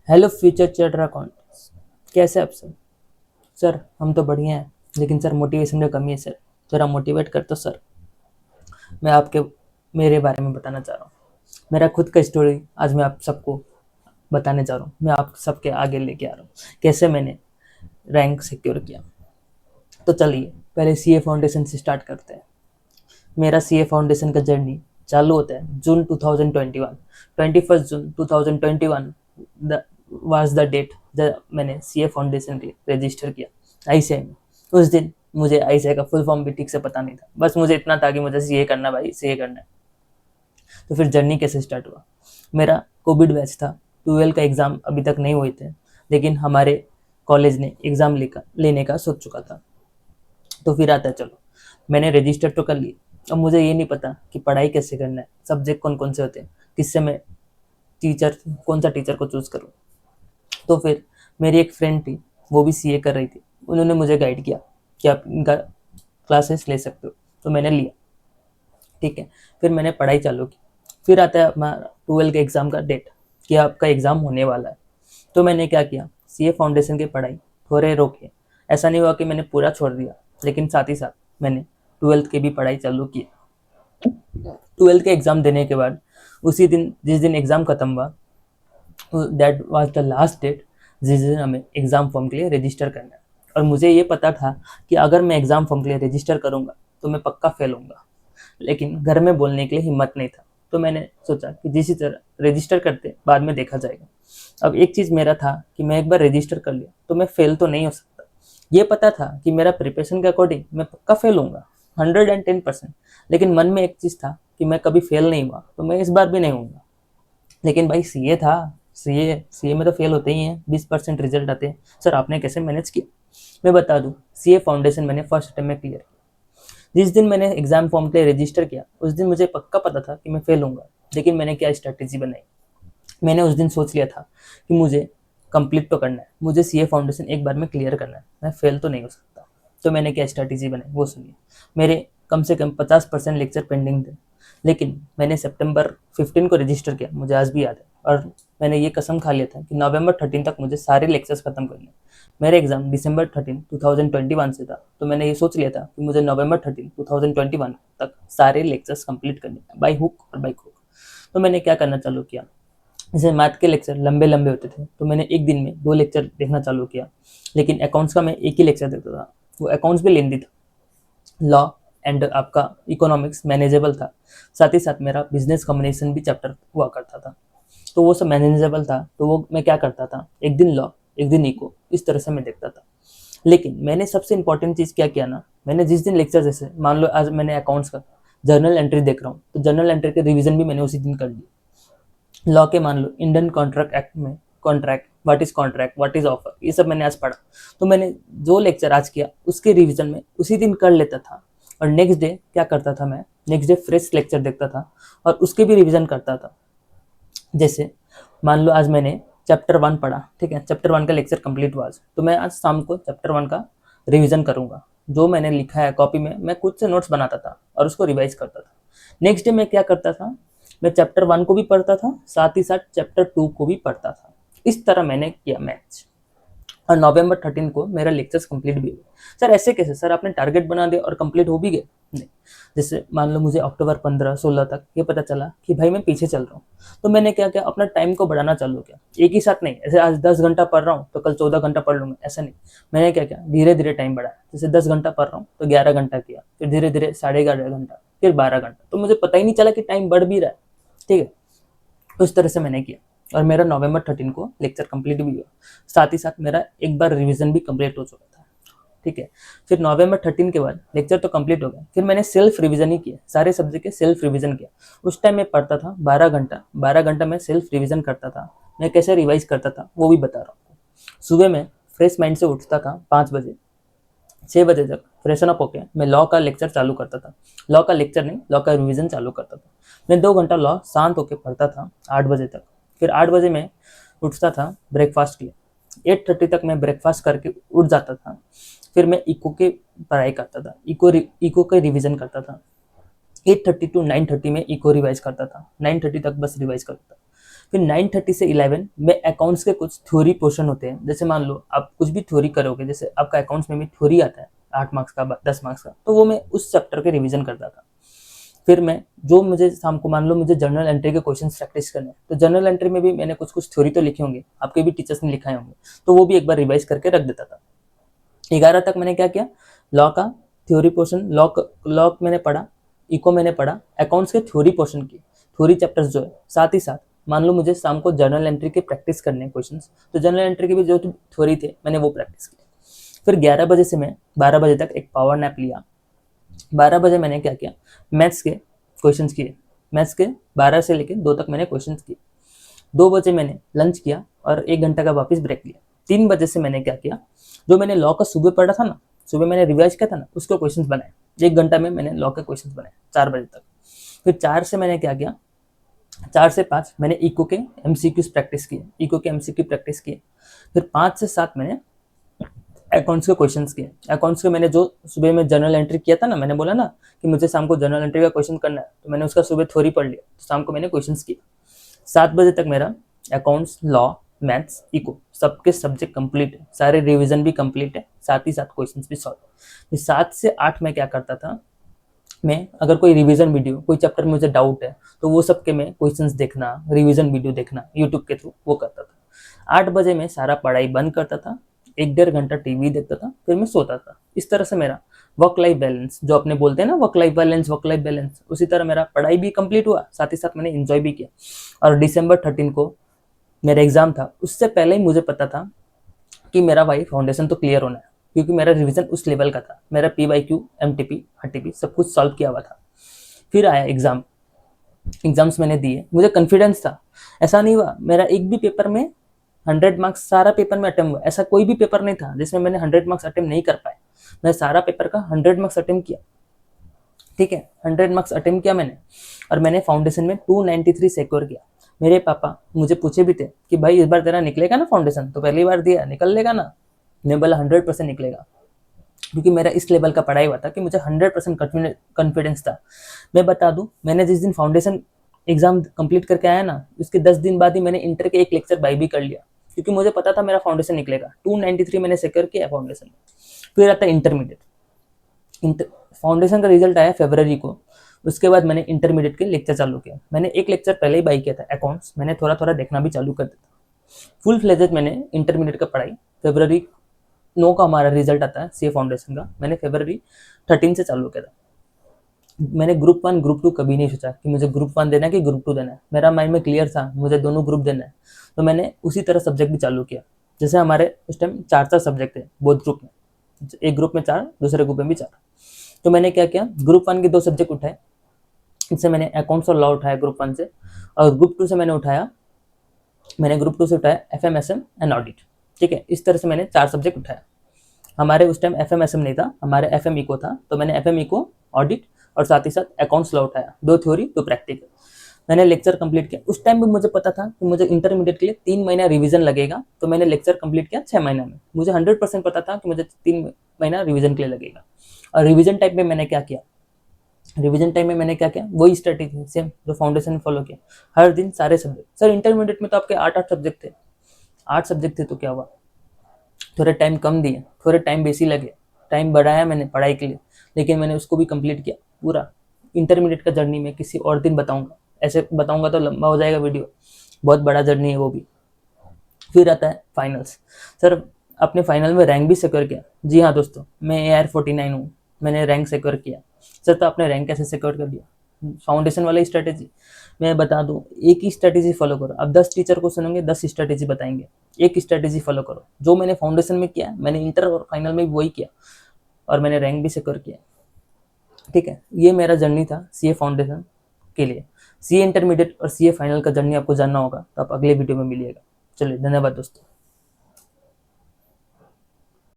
Hello future chatter account, कैसे आप सब? सर हम तो बढ़िया हैं, लेकिन सर मोटिवेशन की कमी है सर। जरा मोटिवेट कर तो सर। मैं आपके मेरे बारे में बताना चाह रहा हूँ। मेरा खुद का स्टोरी आज मैं आप सबको बताने जा रहा हूँ। मैं आप सबके आगे लेके आ रहा हूँ कैसे मैंने रैंक सिक्योर किया। तो चलिए पहले सीए फाउंडेशन से स्टार्ट करते हैं। मेरा सीए फाउंडेशन का जर्नी चालू होता है जून 2021। 21 जून 2021 वाज द डेट जब मैंने सीए फाउंडेशन के रजिस्टर किया आईसीआई में। उस दिन मुझे आईसीआई का फुल फॉर्म भी ठीक से पता नहीं था, बस मुझे इतना था कि मुझे सीए करना, भाई सीए करना है। तो फिर जर्नी कैसे स्टार्ट हुआ? मेरा कोविड बैच था, 12 का एग्ज़ाम अभी तक नहीं हुए थे, लेकिन हमारे कॉलेज ने एग्ज़ाम लेने का सोच चुका था। तो फिर आता है, चलो मैंने रजिस्टर तो कर लिया। अब मुझे ये नहीं पता कि पढ़ाई कैसे करना है, सब्जेक्ट कौन कौन से होते हैं, किससे मैं टीचर कौन सा टीचर को चूज़ करूँ। तो फिर मेरी एक फ्रेंड थी, वो भी सीए कर रही थी। उन्होंने मुझे गाइड किया कि आप इनका क्लासेस ले सकते हो। तो मैंने लिया, ठीक है। फिर मैंने पढ़ाई चालू की। फिर आता है हमारा 12 के एग्ज़ाम का डेट कि आपका एग्ज़ाम होने वाला है। तो मैंने क्या किया, सीए फाउंडेशन की पढ़ाई थोड़े रोके। ऐसा नहीं हुआ कि मैंने पूरा छोड़ दिया, लेकिन साथ ही साथ मैंने 12th की भी पढ़ाई चालू की। 12th के एग्ज़ाम देने के बाद उसी दिन, जिस दिन एग्ज़ाम खत्म हुआ, that was the last date जिस दिन हमें एग्ज़ाम फॉर्म के लिए रजिस्टर करना है। और मुझे ये पता था कि अगर मैं एग्ज़ाम फॉर्म के लिए रजिस्टर करूँगा तो मैं पक्का फेल होऊंगा, लेकिन घर में बोलने के लिए हिम्मत नहीं था। तो मैंने सोचा कि जिस तरह रजिस्टर करते बाद में देखा जाएगा। अब एक चीज़ मेरा था कि मैं एक बार रजिस्टर कर लिया तो मैं फेल तो नहीं हो सकता। ये पता था कि मेरा प्रिपरेशन के अकॉर्डिंग मैं पक्का फेल होऊंगा, 110%। लेकिन मन में एक चीज़ था कि मैं कभी फेल नहीं हुआ तो मैं इस बार भी नहीं होऊंगा। लेकिन भाई सीए था, सीए सीए में तो फेल होते ही हैं, 20% रिजल्ट आते हैं। सर आपने कैसे मैनेज किया? मैं बता दूं, सीए फाउंडेशन मैंने फर्स्ट अटेम्प्ट में क्लियर किया। जिस दिन मैंने एग्जाम फॉर्म के लिए रजिस्टर किया उस दिन मुझे पक्का पता था कि मैं फेल होऊंगा। लेकिन मैंने क्या स्ट्रैटेजी बनाई, मैंने उस दिन सोच लिया था कि मुझे कंप्लीट तो करना है, मुझे सीए फाउंडेशन एक बार में क्लियर करना है, मैं फेल तो नहीं हो सकता। तो मैंने क्या स्ट्रैटेजी बनाई वो सुनिए। मेरे कम से कम 50% लेक्चर पेंडिंग थे, लेकिन मैंने सितंबर 15 को रजिस्टर किया, मुझे आज भी याद है। और मैंने ये कसम खा लिया था कि नवंबर 13 तक मुझे सारे लेक्चर्स खत्म करने हैं। मेरा एग्जाम दिसंबर 13 2021 से था, तो मैंने ये सोच लिया था कि मुझे नवंबर 13 2021 तक सारे लेक्चर्स कंप्लीट करने हैं, बाई हुक और बाई क्रुक। तो मैंने क्या करना चालू किया, जैसे मैथ के लेक्चर लंबे लंबे होते थे तो मैंने एक दिन में 2 लेक्चर देखना चालू किया। लेकिन अकाउंट्स का मैं एक ही लेक्चर देखता था, वो अकाउंट्स भी लेंदी था। लॉ एंड आपका इकोनॉमिक्स मैनेजेबल था। साथ ही साथ मेरा बिजनेस कम्युनिकेशन भी चैप्टर हुआ करता था, तो वो सब मैनेजेबल था। तो वो मैं क्या करता था, एक दिन लॉ एक दिन इको, इस तरह से मैं देखता था। लेकिन मैंने सबसे इंपॉर्टेंट चीज़ क्या किया ना, मैंने जिस दिन लेक्चर, जैसे मान लो आज मैंने अकाउंट्स का जर्नल एंट्री देख रहा हूँ, तो जर्नल एंट्री के रिवीजन भी मैंने उसी दिन कर ली। लॉ के मान लो इंडियन कॉन्ट्रैक्ट एक्ट में contract, contract, what is offer, ये सब मैंने आज पढ़ा। तो मैंने जो लेक्चर आज किया उसके रिवीजन में उसी दिन कर लेता था। और नेक्स्ट डे क्या करता था, मैं नेक्स्ट डे फ्रेश लेक्चर देखता था और उसके भी रिवीजन करता था। जैसे मान लो आज मैंने चैप्टर 1 पढ़ा, ठीक है, चैप्टर 1 का लेक्चर कंप्लीट हुआ आज, तो मैं आज शाम को चैप्टर 1 का रिवीजन करूंगा। जो मैंने लिखा है कॉपी में, मैं खुद से नोट्स बनाता था और उसको रिवाइज करता था। नेक्स्ट डे मैं क्या करता था, मैं चैप्टर 1 को भी पढ़ता था, साथ ही साथ चैप्टर 2 को भी पढ़ता था। इस तरह मैंने किया मैच। और नवंबर 13 को मेरा लेक्चर्स कंप्लीट भी हुए। सर ऐसे कैसे, सर आपने टारगेट बना दिया और कंप्लीट हो भी गए? नहीं। जैसे मान लो मुझे अक्टूबर 15-16 तक ये पता चला कि भाई मैं पीछे चल रहा हूँ, तो मैंने क्या किया, अपना टाइम को बढ़ाना चालू किया। एक ही साथ नहीं, ऐसे आज 10 घंटा पढ़ रहा हूँ तो कल 14 घंटा पढ़ लूंगा, ऐसा नहीं। मैंने क्या किया, धीरे धीरे टाइम बढ़ाया। जैसे 10 घंटा पढ़ रहा हूँ तो 11 घंटा किया, फिर धीरे धीरे 11.5 घंटा, फिर 12 घंटा, तो मुझे पता ही नहीं चला कि टाइम बढ़ भी रहा है, ठीक है। उस तरह से मैंने किया और मेरा नवंबर 13 को लेक्चर कंप्लीट भी हुआ। साथ ही साथ मेरा एक बार रिवीजन भी कंप्लीट हो चुका था, ठीक है। फिर नवंबर 13 के बाद लेक्चर तो कंप्लीट हो गया, फिर मैंने सेल्फ रिवीजन ही किया, सारे सब्जेक्ट के सेल्फ रिवीजन किया। उस टाइम मैं पढ़ता था 12 घंटा, 12 घंटा मैं सेल्फ रिवीजन करता था। मैं कैसे रिवाइज करता था वो भी बता रहा हूँ। सुबह में फ्रेश माइंड से उठता था 5 बजे, 6 बजे तक फ्रेशन अप होके मैं लॉ का लेक्चर चालू करता था। लॉ का लेक्चर नहीं, लॉ का रिवीजन चालू करता था। मैं 2 घंटा लॉ शांत होकर पढ़ता था 8 बजे तक। फिर 8 बजे मैं उठता था ब्रेकफास्ट के लिए, 8:30 तक मैं ब्रेकफास्ट करके उठ जाता था। फिर मैं इको की पढ़ाई करता था, इको के रिवीजन करता था। 8:30 to 9:30 में इको रिवाइज करता था, 9:30 तक बस रिवाइज करता था। फिर 9:30 से 11 में अकाउंट्स के कुछ थ्योरी पोर्शन होते हैं। जैसे मान लो आप कुछ भी थ्योरी करोगे, जैसे आपका अकाउंट्स में भी थ्योरी आता है 8 मार्क्स का 10 मार्क्स का, तो वो मैं उस चैप्टर के रिवीजन करता था। फिर मैं जो मुझे शाम को मान लो मुझे जर्नल एंट्री के क्वेश्चन प्रैक्टिस करने हैं, तो जर्नल एंट्री में भी मैंने कुछ कुछ थ्योरी तो लिखे होंगे, आपके भी टीचर्स ने लिखाए होंगे, तो वो भी एक बार रिवाइज करके रख देता था। 11 तक मैंने क्या किया, लॉ का थ्योरी पोर्शन, लॉ मैंने पढ़ा, इको मैंने पढ़ा, अकाउंट्स के थ्योरी पोर्शन की थ्योरी चैप्टर्स जो है, साथ ही साथ मान लो मुझे शाम को जर्नल एंट्री के प्रैक्टिस करने क्वेश्चंस, तो जर्नल एंट्री के भी जो थ्योरी थे मैंने वो प्रैक्टिस की। फिर 11 बजे से मैं 12 बजे तक एक पावर नैप लिया। 12 बजे मैंने क्या किया, मैथ्स के क्वेश्चंस किए, मैथ्स के 12 से लेकर 2 तक मैंने क्वेश्चंस किए। 2 बजे मैंने लंच किया और 1 घंटा का वापस ब्रेक लिया। 3 बजे से मैंने क्या किया, जो मैंने लॉ का सुबह पढ़ा था ना, सुबह मैंने रिवाइज किया था ना, उसके क्वेश्चंस बनाए। 1 घंटा में मैंने लॉ के क्वेश्चंस बनाए 4 बजे तक। फिर 4 से मैंने क्या किया, 4 से 5 मैंने इको के एमसीक्यूज प्रैक्टिस किए, इको के एमसीक्यू प्रैक्टिस किए। फिर 5 से 7 मैंने अकाउंट्स के क्वेश्चंस किए। अकाउंट्स के मैंने जो सुबह में जर्नल एंट्री किया था ना, मैंने बोला ना कि मुझे शाम को जर्नल एंट्री का क्वेश्चन करना है, तो मैंने उसका सुबह थ्योरी पढ़ लिया, तो शाम को मैंने क्वेश्चंस किया। 7 बजे तक मेरा अकाउंट्स, लॉ, मैथ्स, इको सबके सब्जेक्ट कंप्लीट है, सारे रिवीजन भी कंप्लीट है, साथ ही साथ क्वेश्चंस भी सॉल्व। 7 से 8 में क्या करता था, मैं अगर कोई रिवीजन वीडियो, कोई चैप्टर में मुझे डाउट है, तो वो सबके मैं क्वेश्चंस देखना, रिवीजन वीडियो देखना यूट्यूब के थ्रू वो करता था। 8 बजे मैं सारा पढ़ाई बंद करता था, 1-1.5 घंटा टीवी देखता था, फिर मैं सोता था। इस तरह से मेरा वर्क लाइफ बैलेंस, जो अपने बोलते हैं ना वर्क लाइफ बैलेंस, उसी तरह मेरा पढ़ाई भी कंप्लीट हुआ, साथ ही साथ मैंने एंजॉय भी किया। और December 13 को मेरा एग्जाम था, उससे पहले ही मुझे पता था कि मेरा भाई फाउंडेशन तो क्लियर होना है, क्योंकि मेरा रिवीजन उस लेवल का था, मेरा PYQ, MTP, RTP सब कुछ सॉल्व किया हुआ था। फिर आया एग्जाम्स मैंने दिए, मुझे कॉन्फिडेंस था। ऐसा नहीं हुआ मेरा एक भी पेपर में 100 मार्क्स सारा पेपर में अटेम्प्ट हुआ, ऐसा कोई भी पेपर नहीं था जिसमें मैंने 100 मार्क्स अटेम्प्ट नहीं कर पाए। मैं सारा पेपर का 100 मार्क्स अटेम्प्ट किया, ठीक है, 100 मार्क्स अटेम्प्ट किया मैंने, और मैंने फाउंडेशन में 293 सिक्योर किया। मेरे पापा मुझे पूछे भी थे कि भाई इस बार तेरा निकलेगा ना फाउंडेशन, तो पहली बार दिया, निकल लेगा ना। मैं बोला 100% निकलेगा, क्योंकि मेरा इस लेवल का पढ़ाई हुआ था कि मुझे 100% कॉन्फिडेंस था। मैं बता दूं, मैंने जिस दिन फाउंडेशन एग्जाम कंप्लीट करके आया ना, उसके 10 दिन बाद ही मैंने इंटर के एक लेक्चर बाय भी कर लिया, क्योंकि मुझे पता था मेरा फाउंडेशन निकलेगा। 293 मैंने सिक्योर किया फाउंडेशन। फिर आता है इंटरमीडिएट। फाउंडेशन का रिजल्ट आया फरवरी को, उसके बाद मैंने इंटरमीडिएट के लेक्चर चालू किया। मैंने एक लेक्चर पहले ही बाय किया था, अकाउंट्स, मैंने थोड़ा थोड़ा देखना भी चालू कर दिया। फुल फ्लेजेड मैंने इंटरमीडिएट का पढ़ाई फरवरी 9 का हमारा रिजल्ट आता है सीए फाउंडेशन का, मैंने फरवरी 13 से चालू किया था। मैंने ग्रुप 1 ग्रुप 2 कभी नहीं सोचा कि मुझे ग्रुप 1 देना है कि ग्रुप 2 देना है, मेरा माइंड में क्लियर था मुझे दोनों ग्रुप देना है। तो मैंने उसी तरह सब्जेक्ट भी चालू किया। जैसे हमारे उस टाइम 4 सब्जेक्ट थे बोथ ग्रुप में, एक ग्रुप में 4, दूसरे ग्रुप में भी 4। तो मैंने क्या किया, ग्रुप 1 के 2 सब्जेक्ट उठाए, इससे मैंने अकाउंट्स और लॉ उठाया ग्रुप 1 से, और ग्रुप 2 से मैंने उठाया FMSM एंड ऑडिट, ठीक है। इस तरह से मैंने 4 सब्जेक्ट उठाया। हमारे उस टाइम FMSM नहीं था, हमारे FM इको था, तो मैंने FM इको, ऑडिट और साथ ही साथ अकाउंट्स लॉ उठाया, 2 थ्योरी 2 प्रैक्टिकल। मैंने लेक्चर कंप्लीट किया। उस टाइम भी मुझे पता था कि मुझे इंटरमीडिएट के लिए 3 महीना रिवीजन लगेगा, तो मैंने लेक्चर कंप्लीट किया 6 महीना में। मुझे 100% पता था कि मुझे 3 महीना रिवीजन के लिए लगेगा। और रिवीजन टाइम में मैंने क्या किया, वही स्ट्रेटेजी सेम जो फाउंडेशन में फॉलो किया। हर दिन सारे सब्जेक्ट। सर इंटरमीडिएट में तो आपके 8 सब्जेक्ट थे, 8 सब्जेक्ट थे, तो क्या हुआ, थोड़े टाइम कम दिए, थोड़े टाइम बेसी लगे, टाइम बढ़ाया मैंने पढ़ाई के लिए, लेकिन मैंने उसको भी कंप्लीट किया पूरा। इंटरमीडिएट का जर्नी में किसी और दिन बताऊंगा, ऐसे बताऊंगा तो लंबा हो जाएगा वीडियो, बहुत बड़ा जर्नी है वो भी। फिर आता है फाइनल्स। सर अपने फाइनल में रैंक भी सिक्योर किया। जी हाँ दोस्तों, मैं AR49 हूँ, मैंने रैंक सिक्योर किया। सर तो आपने रैंक कैसे सिक्योर कर दिया? फाउंडेशन वाला स्ट्रेटेजी। मैं बता दूं, एक ही स्ट्रेटेजी फॉलो करो। अब 10 टीचर को सुनोगे, 10 स्ट्रेटेजी बताएंगे, एक स्ट्रेटेजी फॉलो करो। जो मैंने फाउंडेशन में किया, मैंने इंटर और फाइनल में भी वही किया, और मैंने रैंक भी सिक्योर किया, ठीक है। ये मेरा जर्नी था सीए फाउंडेशन के लिए। सीए इंटरमीडिएट और सीए फाइनल का जर्नी आपको जानना होगा तो आप अगले वीडियो में मिलिएगा। चलिए, धन्यवाद दोस्तों।